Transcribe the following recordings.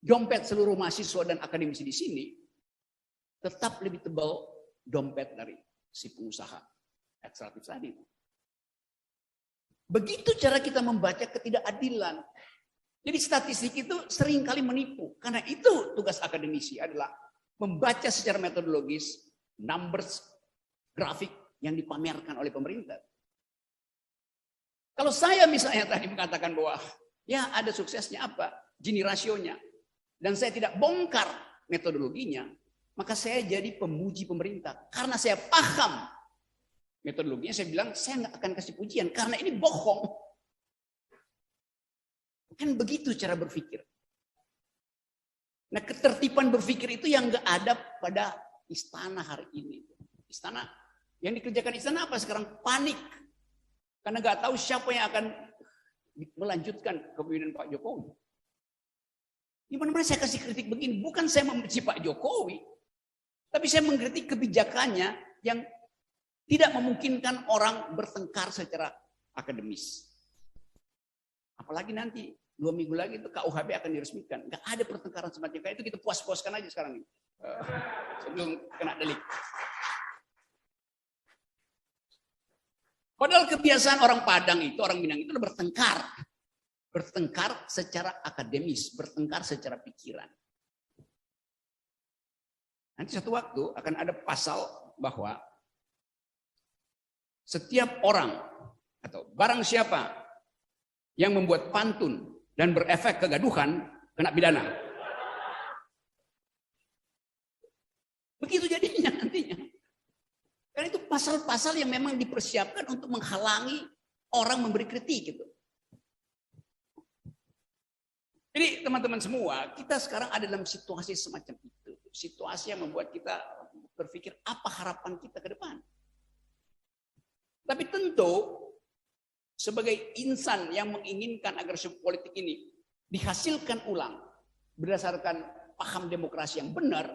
dompet seluruh mahasiswa dan akademisi di sini tetap lebih tebal dompet dari si pengusaha ekstraktif tadi. Begitu cara kita membaca ketidakadilan. Jadi statistik itu seringkali menipu. Karena itu tugas akademisi adalah membaca secara metodologis numbers, grafik yang dipamerkan oleh pemerintah. Kalau saya misalnya tadi mengatakan bahwa ya ada suksesnya apa, Gini rasionya, dan saya tidak bongkar metodologinya, maka saya jadi pemuji pemerintah. Karena saya paham metodologinya, saya bilang saya nggak akan kasih pujian karena ini bohong. Kan begitu cara berpikir. Nah, ketertiban berpikir itu yang nggak ada pada istana hari ini. Istana yang dikerjakan istana apa sekarang? Panik. Karena nggak tahu siapa yang akan melanjutkan kepemimpinan Pak Jokowi. Di mana-mana saya kasih kritik begini, bukan saya membenci Pak Jokowi, tapi saya mengkritik kebijakannya yang tidak memungkinkan orang bertengkar secara akademis. Apalagi nanti 2 minggu lagi itu KUHP akan diresmikan. Nggak ada pertengkaran semacam kayak itu, kita puas-puaskan aja sekarang ini. Sebelum kena delik. Padahal kebiasaan orang Padang itu, orang Minang itu bertengkar. Bertengkar secara akademis, bertengkar secara pikiran. Nanti suatu waktu akan ada pasal bahwa setiap orang atau barang siapa yang membuat pantun dan berefek kegaduhan kena pidana. Begitu jadinya nantinya. Karena itu pasal-pasal yang memang dipersiapkan untuk menghalangi orang memberi kritik gitu. Jadi teman-teman semua, kita sekarang ada dalam situasi semacam itu. Situasi yang membuat kita berpikir apa harapan kita ke depan. Tapi tentu sebagai insan yang menginginkan agar sebuah politik ini dihasilkan ulang berdasarkan paham demokrasi yang benar,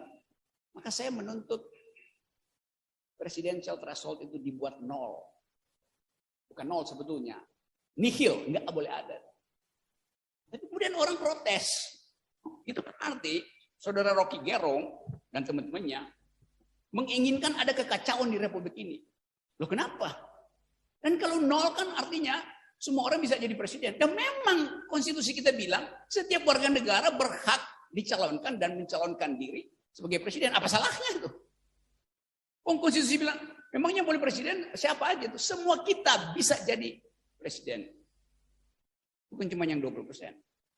maka saya menuntut presidential threshold itu dibuat 0. Bukan 0 sebetulnya. Nihil, nggak boleh ada. Tapi kemudian orang protes. Itu berarti saudara Rocky Gerung dan teman-temannya menginginkan ada kekacauan di republik ini. Loh kenapa? Dan kalau 0 kan artinya semua orang bisa jadi presiden. Dan memang konstitusi kita bilang setiap warga negara berhak dicalonkan dan mencalonkan diri sebagai presiden. Apa salahnya itu? Konstitusi bilang memangnya boleh presiden siapa aja tuh. Semua kita bisa jadi presiden. Bukan cuma yang 20%.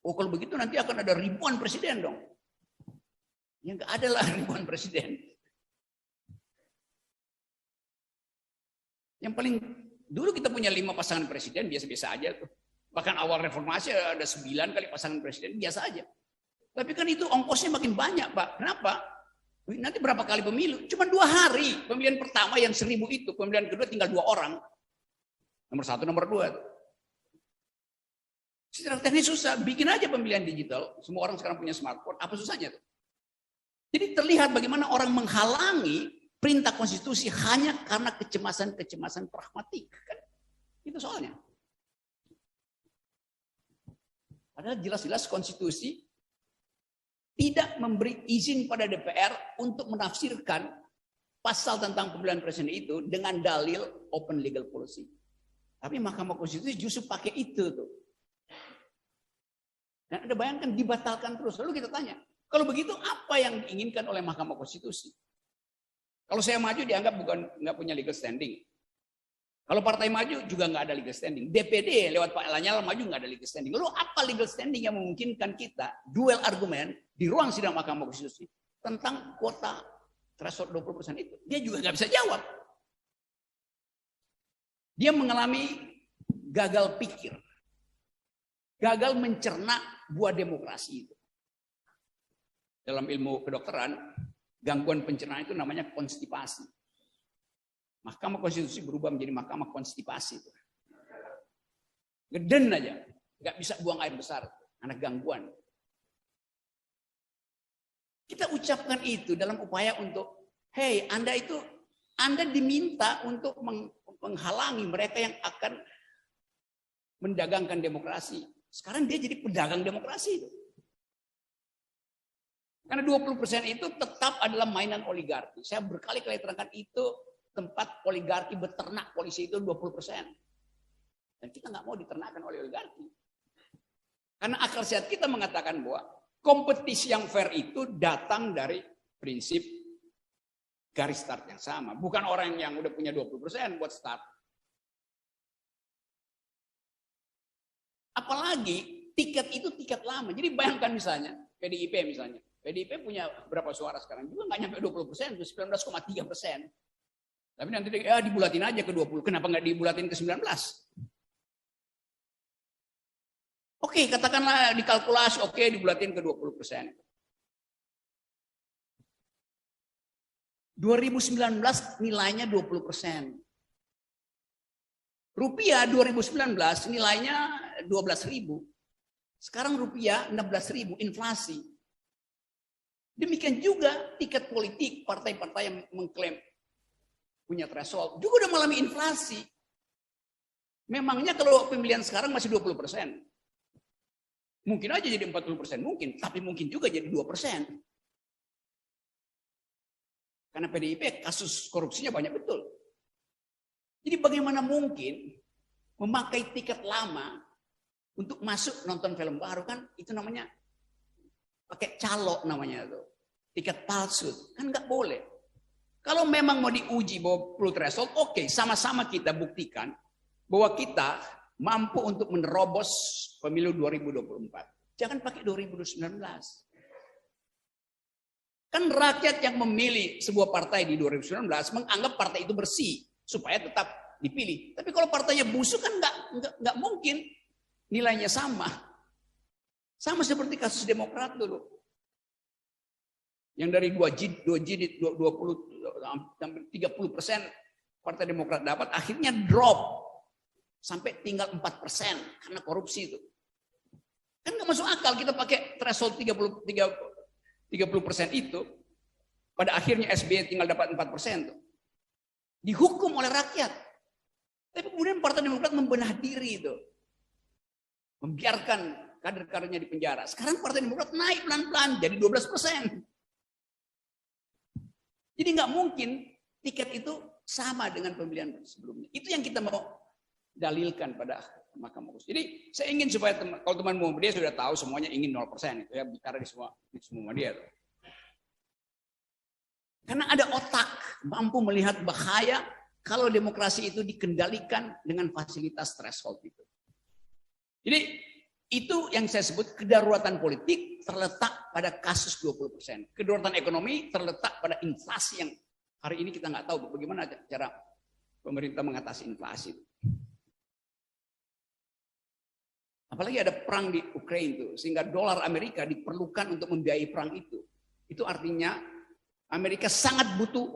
Oh kalau begitu nanti akan ada ribuan presiden dong. Ya nggak ada lah ribuan presiden. Yang paling dulu kita punya 5 pasangan presiden biasa-biasa aja tuh. Bahkan awal reformasi ada 9 kali pasangan presiden biasa aja. Tapi kan itu ongkosnya makin banyak Pak. Kenapa? Nanti berapa kali pemilu? Cuma 2 hari. Pemilihan pertama yang 1000 itu. Pemilihan kedua tinggal 2 orang. Nomor 1, nomor 2. Secara teknis susah. Bikin aja pemilihan digital. Semua orang sekarang punya smartphone. Apa susahnya tuh? Jadi terlihat bagaimana orang menghalangi perintah konstitusi hanya karena kecemasan-kecemasan pragmatik. Kan? Itu soalnya. Padahal jelas-jelas konstitusi tidak memberi izin pada DPR untuk menafsirkan pasal tentang pemilihan presiden itu dengan dalil open legal policy. Tapi Mahkamah Konstitusi justru pakai itu tuh. Dan Anda bayangkan dibatalkan terus. Lalu kita tanya, kalau begitu apa yang diinginkan oleh Mahkamah Konstitusi? Kalau saya maju dianggap nggak punya legal standing. Kalau partai maju juga nggak ada legal standing. DPD lewat Pak Lanyala maju nggak ada legal standing. Lalu apa legal standing yang memungkinkan kita duel argumen di ruang sidang Mahkamah Konstitusi tentang kuota threshold 20% itu? Dia juga nggak bisa jawab. Dia mengalami gagal pikir. Gagal mencerna buah demokrasi itu. Dalam ilmu kedokteran, gangguan pencernaan itu namanya konstipasi. Mahkamah Konstitusi berubah menjadi Mahkamah Konstipasi. Ngeden aja, nggak bisa buang air besar, anak gangguan. Kita ucapkan itu dalam upaya untuk, hey, Anda diminta untuk menghalangi mereka yang akan mendagangkan demokrasi. Sekarang dia jadi pedagang demokrasi itu. Karena 20% itu tetap adalah mainan oligarki. Saya berkali-kali terangkan itu tempat oligarki beternak polisi itu 20%. Dan kita nggak mau diternakan oleh oligarki. Karena akal sehat kita mengatakan bahwa kompetisi yang fair itu datang dari prinsip garis start yang sama. Bukan orang yang udah punya 20% buat start. Apalagi tiket itu tiket lama. Jadi bayangkan misalnya, PDIP misalnya. PDIP punya berapa suara sekarang? Juga nggak nyampe 20%, 19,3%. Tapi nanti dibulatin aja ke 20. Kenapa nggak dibulatin ke 19? Oke, katakanlah dikalkulasi, oke dibulatin ke 20%. 2019 nilainya 20%. Rupiah 2019 nilainya 12.000. Sekarang rupiah 16.000, inflasi. Demikian juga tiket politik partai-partai yang mengklaim punya threshold juga udah mengalami inflasi. Memangnya kalau pemilihan sekarang masih 20%. Mungkin aja jadi 40%, mungkin, tapi mungkin juga jadi 2%. Karena PDIP kasus korupsinya banyak betul. Jadi bagaimana mungkin memakai tiket lama untuk masuk nonton film baru, kan itu namanya pakai calo namanya itu. Tiket palsu, kan nggak boleh. Kalau memang mau diuji bahwa perlu threshold, oke, sama-sama kita buktikan bahwa kita mampu untuk menerobos pemilu 2024. Jangan pakai 2019. Kan rakyat yang memilih sebuah partai di 2019 menganggap partai itu bersih supaya tetap dipilih. Tapi kalau partainya busuk kan nggak mungkin nilainya sama. Sama seperti kasus Demokrat dulu. Yang dari 20 sampai 30% Partai Demokrat dapat, akhirnya drop sampai tinggal 4% karena korupsi itu. Kan nggak masuk akal kita pakai threshold 30% itu. Pada akhirnya SBY tinggal dapat 4%. Tuh. Dihukum oleh rakyat. Tapi kemudian Partai Demokrat membenah diri itu. Membiarkan kader-kadernya di penjara. Sekarang Partai Demokrat naik pelan-pelan jadi 12%. Jadi nggak mungkin tiket itu sama dengan pemilihan sebelumnya. Itu yang kita mau dalilkan pada Mahkamah Konstitusi. Jadi saya ingin supaya kalau teman Muhammadiyah sudah tahu semuanya ingin 0%. Itu ya bicara di semua Muhammadiyah. Karena ada otak mampu melihat bahaya kalau demokrasi itu dikendalikan dengan fasilitas threshold itu. Jadi itu yang saya sebut kedaruratan politik terletak pada kasus 20%. Kedaruratan ekonomi terletak pada inflasi yang hari ini kita nggak tahu bagaimana cara pemerintah mengatasi inflasi. Apalagi ada perang di Ukraina itu, sehingga dolar Amerika diperlukan untuk membiayai perang itu. Itu artinya Amerika sangat butuh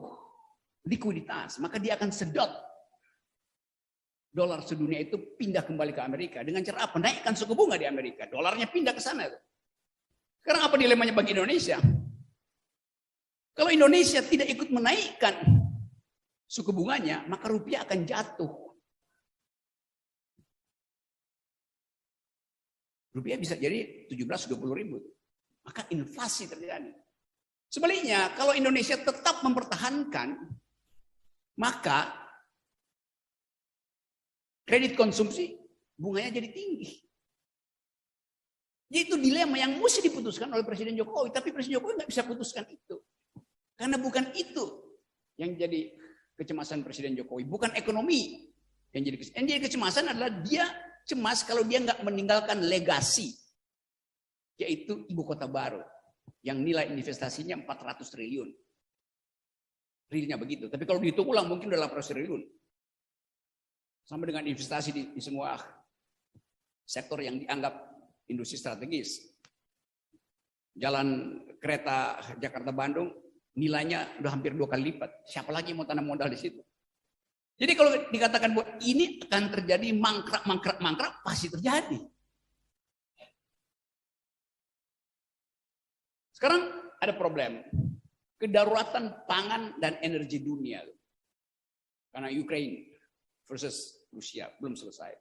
likuiditas, maka dia akan sedot dolar sedunia itu pindah kembali ke Amerika. Dengan cara apa? Naikkan suku bunga di Amerika. Dolarnya pindah ke sana. Sekarang apa dilemanya bagi Indonesia? Kalau Indonesia tidak ikut menaikkan suku bunganya, maka rupiah akan jatuh. Rupiah bisa jadi 17-20 ribu. Maka inflasi terjadi. Sebaliknya, kalau Indonesia tetap mempertahankan, maka kredit konsumsi bunganya jadi tinggi. Jadi itu dilema yang mesti diputuskan oleh Presiden Jokowi. Tapi Presiden Jokowi nggak bisa putuskan itu. Karena bukan itu yang jadi kecemasan Presiden Jokowi. Bukan ekonomi yang jadi kecemasan. Yang jadi kecemasan adalah dia cemas kalau dia nggak meninggalkan legasi. Yaitu ibu kota baru. Yang nilai investasinya 400 triliun. Realnya begitu. Tapi kalau dihitung ulang mungkin udah 800 triliun. Sama dengan investasi di semua sektor yang dianggap industri strategis. Jalan kereta Jakarta-Bandung nilainya udah hampir 2 kali lipat. Siapa lagi mau tanam modal di situ? Jadi kalau dikatakan bahwa ini akan terjadi mangkrak, pasti terjadi. Sekarang ada problem. Kedaruratan pangan dan energi dunia. Karena Ukraine versus Rusia belum selesai.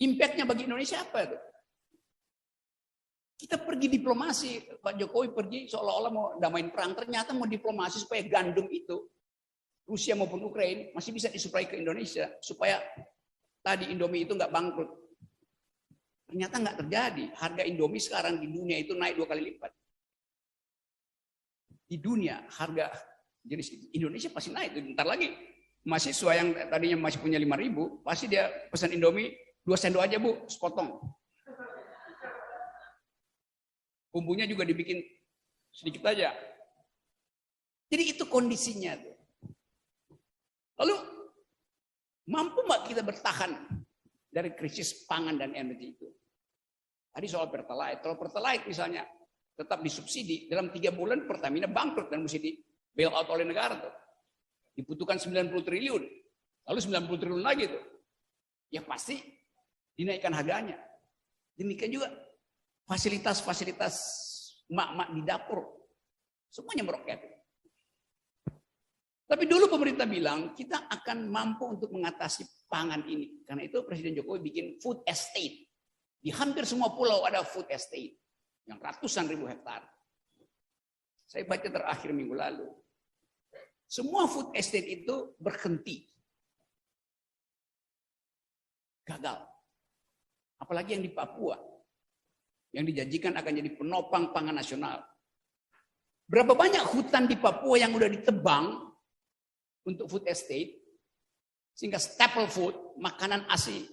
Impactnya bagi Indonesia apa itu? Kita Kita pergi diplomasi, Pak Jokowi pergi seolah-olah mau damain perang, ternyata mau diplomasi supaya gandum itu, Rusia maupun Ukraina, masih bisa disuplai ke Indonesia, supaya tadi Indomie itu nggak bangkrut. Ternyata nggak terjadi, harga Indomie sekarang di dunia itu naik 2 kali lipat. Di dunia, harga jenis itu, Indonesia pasti naik, bentar lagi. Mahasiswa yang tadinya masih punya 5.000, pasti dia pesan Indomie, 2 sendok aja Bu, sepotong. Bumbunya juga dibikin sedikit aja. Jadi itu kondisinya. Lalu, mampu nggak kita bertahan dari krisis pangan dan energi itu? Tadi soal Pertalite. Kalau Pertalite misalnya tetap disubsidi, dalam 3 bulan Pertamina bangkrut dan mesti di bail out oleh negara. Tuh. Dibutuhkan 90 triliun. Lalu 90 triliun lagi tuh. Ya pasti dinaikkan harganya. Demikian juga fasilitas-fasilitas mak-mak di dapur. Semuanya meroket. Tapi dulu pemerintah bilang kita akan mampu untuk mengatasi pangan ini. Karena itu Presiden Jokowi bikin food estate. Di hampir semua pulau ada food estate. Yang ratusan ribu hektar. Saya baca terakhir minggu lalu. Semua food estate itu berhenti. Gagal. Apalagi yang di Papua. Yang dijanjikan akan jadi penopang pangan nasional. Berapa banyak hutan di Papua yang udah ditebang untuk food estate, sehingga staple food, makanan asli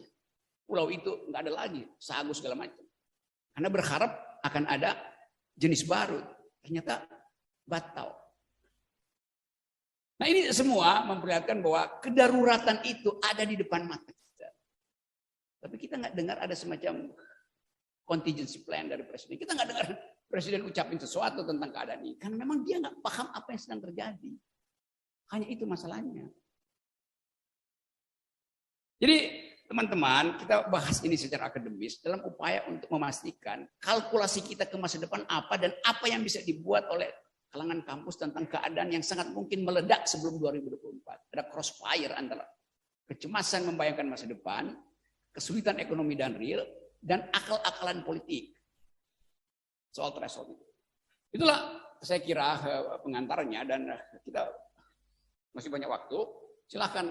pulau itu nggak ada lagi, sagu segala macam. Karena berharap akan ada jenis baru, ternyata batal. Nah ini semua memperlihatkan bahwa kedaruratan itu ada di depan mata kita. Tapi kita nggak dengar ada semacam contingency plan dari presiden. Kita nggak dengar presiden ucapin sesuatu tentang keadaan ini. Karena memang dia nggak paham apa yang sedang terjadi. Hanya itu masalahnya. Jadi teman-teman, kita bahas ini secara akademis dalam upaya untuk memastikan kalkulasi kita ke masa depan apa dan apa yang bisa dibuat oleh kalangan kampus tentang keadaan yang sangat mungkin meledak sebelum 2024. Ada crossfire antara kecemasan membayangkan masa depan, kesulitan ekonomi dan real, dan akal-akalan politik soal threshold itu. Itulah saya kira pengantarnya dan kita masih banyak waktu. Silahkan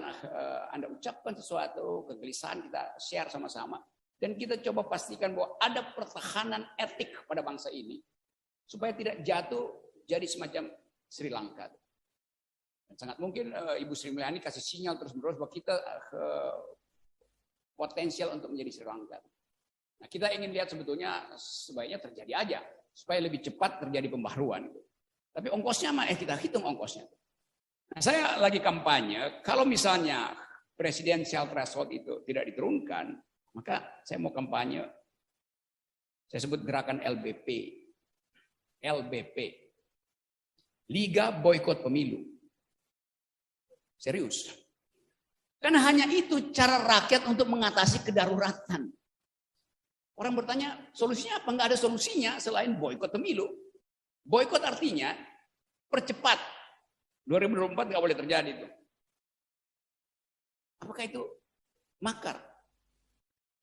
Anda ucapkan sesuatu, kegelisahan kita share sama-sama. Dan kita coba pastikan bahwa ada pertahanan etik pada bangsa ini supaya tidak jatuh jadi semacam Sri Lanka. Dan sangat mungkin Ibu Sri Mulyani kasih sinyal terus-menerus bahwa kita potensial untuk menjadi Sri Lanka. Nah, kita ingin lihat sebetulnya sebaiknya terjadi aja supaya lebih cepat terjadi pembaharuan. Tapi ongkosnya mah kita hitung ongkosnya. Nah, saya lagi kampanye, kalau misalnya presidensial threshold itu tidak diturunkan, maka saya mau kampanye. Saya sebut gerakan LBP. LBP. Liga Boykot Pemilu. Serius. Karena hanya itu cara rakyat untuk mengatasi kedaruratan. Orang bertanya, solusinya apa? Enggak ada solusinya selain boikot pemilu. Boikot artinya percepat. 2024 nggak boleh terjadi itu. Apakah itu makar?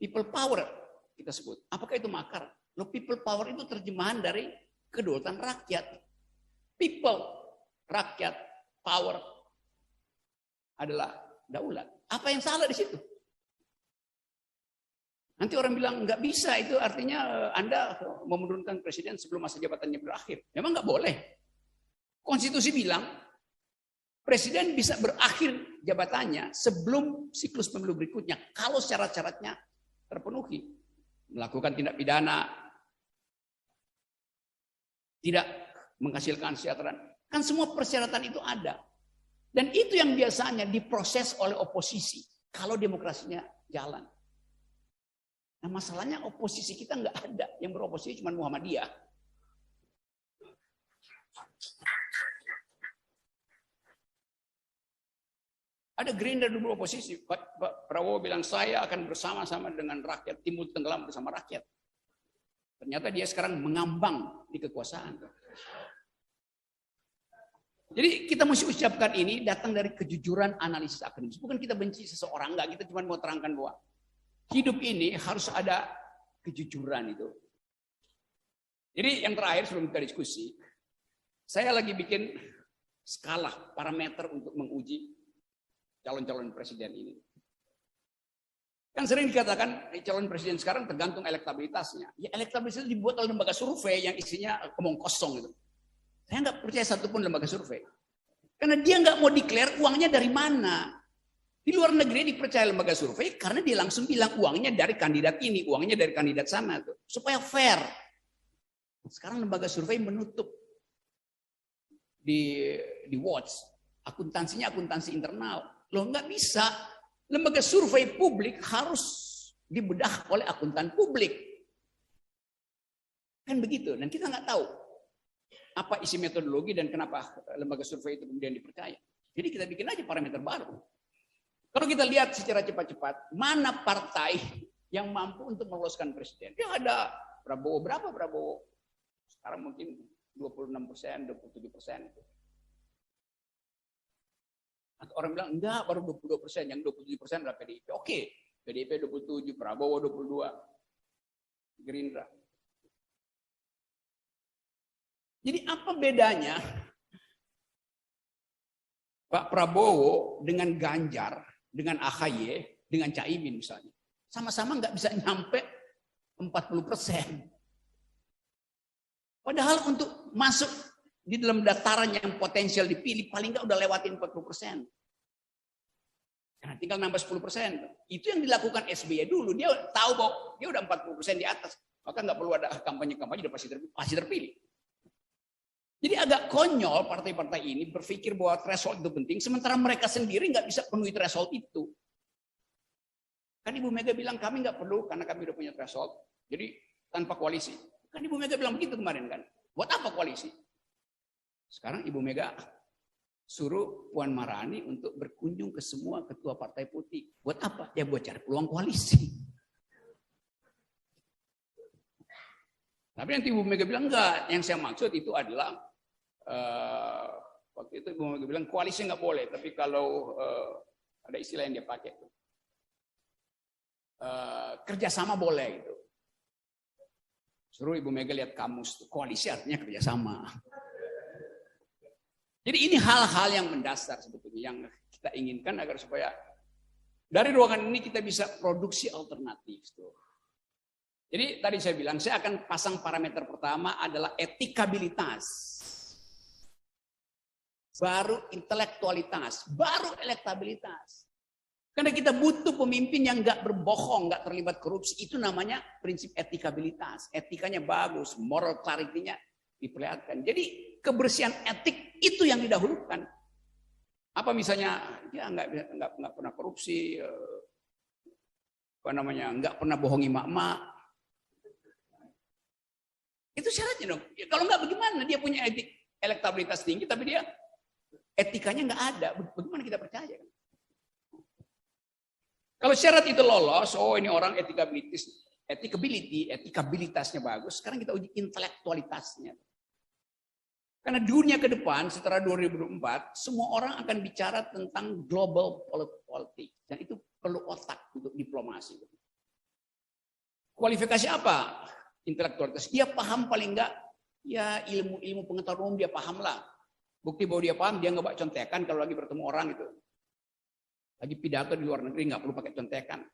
People power kita sebut. Apakah itu makar? Loh, people power itu terjemahan dari kedaulatan rakyat. People, rakyat, power adalah daulat. Apa yang salah di situ? Nanti orang bilang nggak bisa, itu artinya Anda mau menurunkan presiden sebelum masa jabatannya berakhir. Memang nggak boleh. Konstitusi bilang presiden bisa berakhir jabatannya sebelum siklus pemilu berikutnya kalau syarat-syaratnya terpenuhi. Melakukan tindak pidana, tidak menghasilkan kesejahteraan. Kan semua persyaratan itu ada. Dan itu yang biasanya diproses oleh oposisi kalau demokrasinya jalan. Nah masalahnya oposisi kita nggak ada. Yang beroposisi cuma Muhammadiyah. Ada Gerindra dulu oposisi. Pak Prabowo bilang saya akan bersama-sama dengan rakyat, timbul tenggelam bersama rakyat. Ternyata dia sekarang mengambang di kekuasaan. Jadi kita mesti ucapkan ini datang dari kejujuran analisis akademis. Bukan kita benci seseorang, enggak. Kita cuma mau terangkan bahwa hidup ini harus ada kejujuran itu. Jadi yang terakhir sebelum kita diskusi, saya lagi bikin skala parameter untuk menguji calon-calon presiden ini. Kan sering dikatakan calon presiden sekarang tergantung elektabilitasnya. Ya elektabilitasnya dibuat oleh lembaga survei yang isinya omong kosong gitu. Saya nggak percaya satupun lembaga survei. Karena dia nggak mau declare uangnya dari mana. Di luar negeri dipercaya lembaga survei karena dia langsung bilang uangnya dari kandidat ini, uangnya dari kandidat sana tuh, supaya fair. Sekarang lembaga survei menutup di watch akuntansinya akuntansi internal. Loh nggak bisa. Lembaga survei publik harus dibedah oleh akuntan publik. Kan begitu. Dan kita nggak tahu apa isi metodologi dan kenapa lembaga survei itu kemudian dipercaya. Jadi kita bikin aja parameter baru. Kalau kita lihat secara cepat-cepat, mana partai yang mampu untuk meloloskan presiden? Ya ada Prabowo, berapa Prabowo? Sekarang mungkin 26%, 27%. Atau orang bilang, enggak, baru 22%, yang 27% adalah PDIP. Oke, PDIP 27, Prabowo 22, Gerindra. Jadi apa bedanya Pak Prabowo dengan Ganjar, dengan AHY, dengan Caimin misalnya? Sama-sama nggak bisa nyampe 40%. Padahal untuk masuk di dalam dataran yang potensial dipilih, paling nggak udah lewatin 40%. Karena tinggal nambah 10%. Itu yang dilakukan SBY dulu. Dia tahu bahwa dia udah 40% di atas. Maka nggak perlu ada kampanye-kampanye, udah pasti terpilih. Jadi agak konyol partai-partai ini berpikir bahwa threshold itu penting, sementara mereka sendiri nggak bisa penuhi threshold itu. Kan Ibu Mega bilang kami nggak perlu karena kami udah punya threshold. Jadi tanpa koalisi. Kan Ibu Mega bilang begitu kemarin kan. Buat apa koalisi? Sekarang Ibu Mega suruh Puan Maharani untuk berkunjung ke semua ketua partai politik. Buat apa? Ya buat cari peluang koalisi. Tapi nanti Ibu Mega bilang enggak. Yang saya maksud itu adalah waktu itu Ibu Mega bilang koalisi nggak boleh. Tapi kalau ada istilah yang dia pakai, kerjasama boleh gitu. Suruh Ibu Mega lihat kamus, koalisi artinya kerjasama. Jadi ini hal-hal yang mendasar sebetulnya yang kita inginkan agar supaya dari ruangan ini kita bisa produksi alternatif. Jadi tadi saya bilang saya akan pasang parameter pertama adalah etikabilitas, baru intelektualitas, baru elektabilitas. Karena kita butuh pemimpin yang nggak berbohong, nggak terlibat korupsi. Itu namanya prinsip etikabilitas. Etikanya bagus, moral clarity-nya diperlihatkan. Jadi kebersihan etik itu yang didahulukan. Apa misalnya, ya nggak pernah korupsi, nggak pernah bohongi mak-mak. Itu syaratnya dong. Ya, kalau nggak bagaimana dia punya elektabilitas tinggi, tapi dia etikanya nggak ada. Bagaimana kita percaya? Kalau syarat itu lolos, oh ini orang etikabilitasnya bagus. Sekarang kita uji intelektualitasnya. Karena dunia ke depan setelah 2024, semua orang akan bicara tentang global politics. Dan itu perlu otak untuk diplomasi. Kualifikasi apa? Intelektualitas. Dia paham paling enggak, ya ilmu pengetahuan umum dia paham lah. Bukti bahwa dia paham, dia nggak bawa contekan kalau lagi bertemu orang itu. Lagi pidato di luar negeri nggak perlu pakai contekan.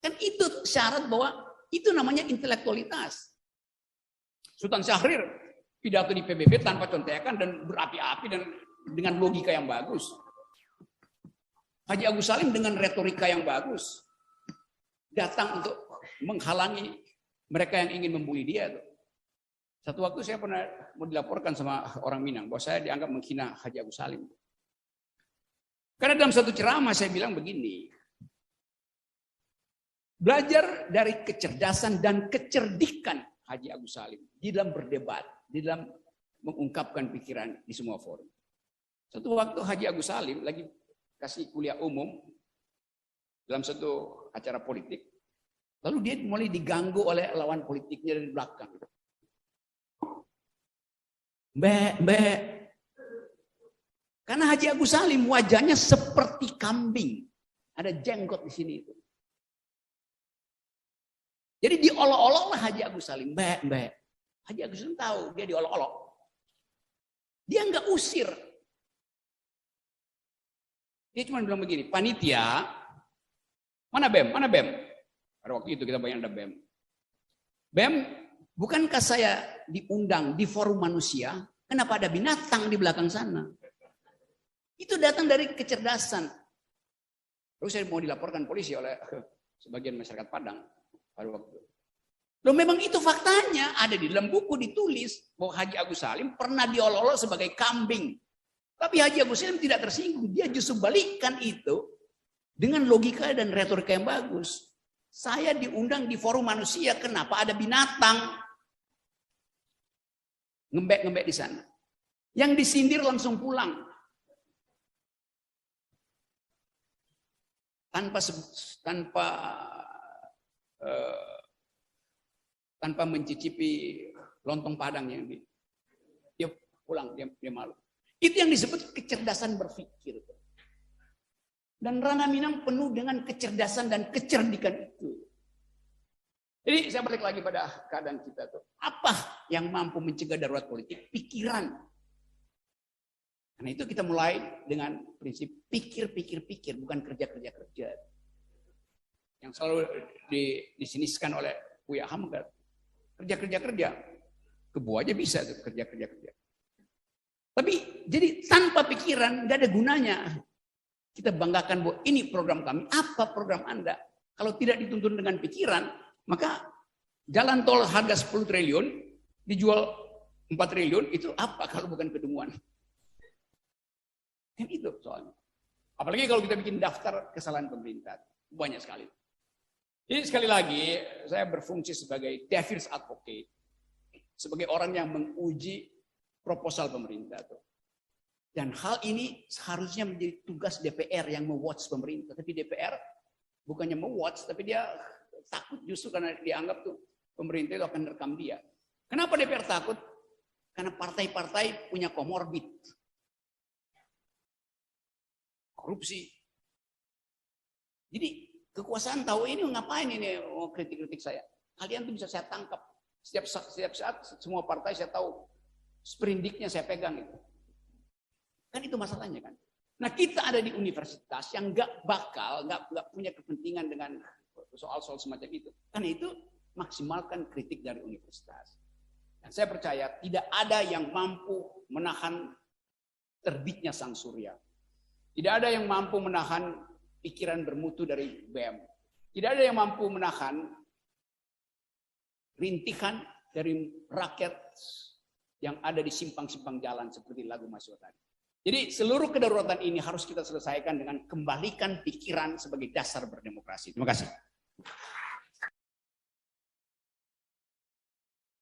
Kan itu syarat bahwa itu namanya intelektualitas. Sultan Syahrir pidato di PBB tanpa contekan dan berapi-api dan dengan logika yang bagus. Haji Agus Salim dengan retorika yang bagus datang untuk menghalangi mereka yang ingin membuli dia. Satu waktu saya pernah mau dilaporkan sama orang Minang bahwa saya dianggap menghina Haji Agus Salim. Karena dalam satu ceramah saya bilang begini, belajar dari kecerdasan dan kecerdikan Haji Agus Salim di dalam berdebat, di dalam mengungkapkan pikiran di semua forum. Satu waktu Haji Agus Salim lagi kasih kuliah umum dalam satu acara politik, lalu dia mulai diganggu oleh lawan politiknya dari belakang. Mbak. Karena Haji Agus Salim wajahnya seperti kambing. Ada jenggot di sini itu. Jadi diolok-oloklah Haji Agus Salim. Mbak. Haji Agus Salim tahu dia diolok-olok. Dia nggak usir. Dia cuma bilang begini, panitia, mana BEM? Mana BEM? Pada waktu itu kita banyak ada BEM. BEM, bukankah saya diundang di forum manusia? Kenapa ada binatang di belakang sana? Itu datang dari kecerdasan. Terus saya mau dilaporkan polisi oleh sebagian masyarakat Padang pada waktu itu. Loh memang itu faktanya, ada di dalam buku ditulis bahwa Haji Agus Salim pernah diolok-olok sebagai kambing. Tapi Haji Agus Salim tidak tersinggung, dia justru balikkan itu dengan logika dan retorika yang bagus. Saya diundang di forum manusia, kenapa ada binatang? Ngembek-ngembek di sana. Yang disindir langsung pulang. Tanpa mencicipi lontong Padang yang dia pulang, dia malu. Itu yang disebut kecerdasan berpikir. Dan Rana Minang penuh dengan kecerdasan dan kecerdikan itu. Jadi saya balik lagi pada keadaan kita tuh. Apa yang mampu mencegah darurat politik? Pikiran. Karena itu kita mulai dengan prinsip pikir, bukan kerja. Yang selalu disiniskan oleh Buya Hamka. Kerja. Kebu aja bisa tuh kerja. Tapi jadi tanpa pikiran nggak ada gunanya. Kita banggakan bahwa ini program kami. Apa program Anda? Kalau tidak dituntun dengan pikiran, maka jalan tol harga 10 triliun dijual 4 triliun itu apa kalau bukan kedunguan? Kan itu soalnya. Apalagi kalau kita bikin daftar kesalahan pemerintah. Banyak sekali. Jadi sekali lagi, saya berfungsi sebagai devil's advocate. Sebagai orang yang menguji proposal pemerintah. Dan hal ini seharusnya menjadi tugas DPR yang me-watch pemerintah. Tapi DPR bukannya me-watch, tapi dia takut justru karena dianggap tuh pemerintah itu akan rekam dia. Kenapa DPR takut? Karena partai-partai punya komorbid. Korupsi. Jadi kekuasaan tahu ini ngapain ini kritik-kritik saya. Kalian tuh bisa saya tangkap. Setiap saat semua partai saya tahu sprindiknya saya pegang itu. Kan itu masalahnya kan. Nah kita ada di universitas yang nggak punya kepentingan dengan soal-soal semacam itu. Karena itu maksimalkan kritik dari universitas. Dan saya percaya tidak ada yang mampu menahan terbitnya sang surya. Tidak ada yang mampu menahan pikiran bermutu dari BEM. Tidak ada yang mampu menahan rintihan dari rakyat yang ada di simpang-simpang jalan seperti lagu Mas Yo tadi. Jadi seluruh kedaruratan ini harus kita selesaikan dengan kembalikan pikiran sebagai dasar berdemokrasi. Terima kasih.